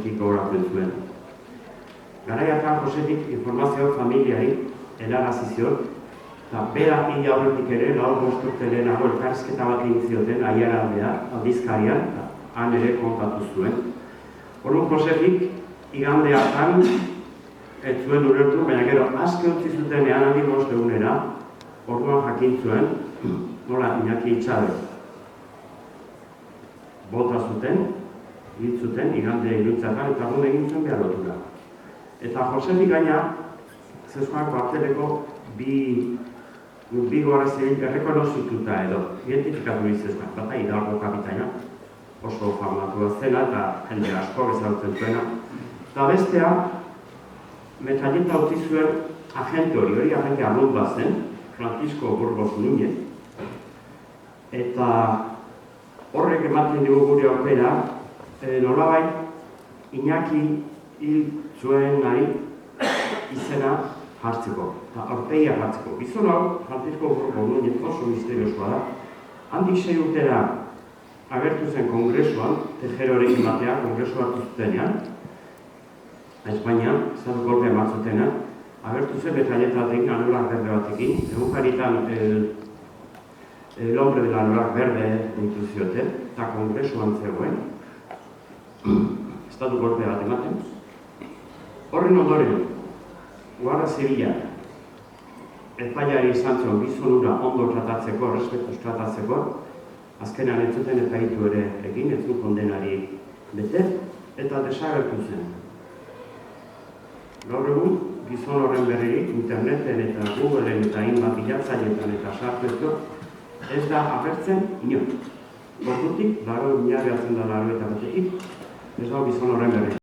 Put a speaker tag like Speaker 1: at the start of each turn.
Speaker 1: Gogoratu zuen. Garaiatan Josefik informazio familiari helarazi zion, eta bera hila horretik ere, lau bosturte lehenago elkarrizketa bat egin zioten Aiaraldea, aldizkarian, eta han ere kontatu zuen. Orduan Josefik igande hartan ez zuen ulertu, baina gero aske utzi zutenean handi bost egunera, orduan jakin zuen, nola Iñaki Itxabe bota zuten, hil zuten, igande iluntzakan, eta egun egin zuen behar lotura. Eta Josefik gaina, Zeuzkoan kuarteleko bi gora zibil errekonozituta edo, identifikatu Zeuzkoan, bata Hidalgo kapitaina, oso formatua zena eta jende asko ezagutzen zuena. Eta bestea, metralleta utzi zuen agente hori agente arrut bat zen, Francisco Burgos Núñez, eta horrek ematen dugu gure aurrera, nolabait Iñaki hil zuen nahi izena jartzeko, eta aurpegia jartzeko. Gizon hau, Francisco Burgos Núñez oso misteriosoa da, handik 6 urtera agertu zen kongresuan, Tejerorekin batea, kongresu hartu zutenean, Espainian, estatu golpe ematzutenean, agertu zen metralleta batekin, anurak berde batekin, egunkaritan el hombre de la anurak berde deitu zioten, eta kongresuan zegoen, estatu golpe bat ematen. Horren ondoren, Guardia Zibila, epaiari izan zion gizonura ondo tratatzeko, respetuz tratatzeko, azkenean ez zuten epaitu ere egin, ez zuen kondenari bete, eta desagertu zen. Gaur egun, gizon horren berririk, interneten eta Googleen eta hainbat bilatzailetan eta sartu ez da agertzen inor. Gortutik, 80.000 eta batetik, ez da gizon horren berririk.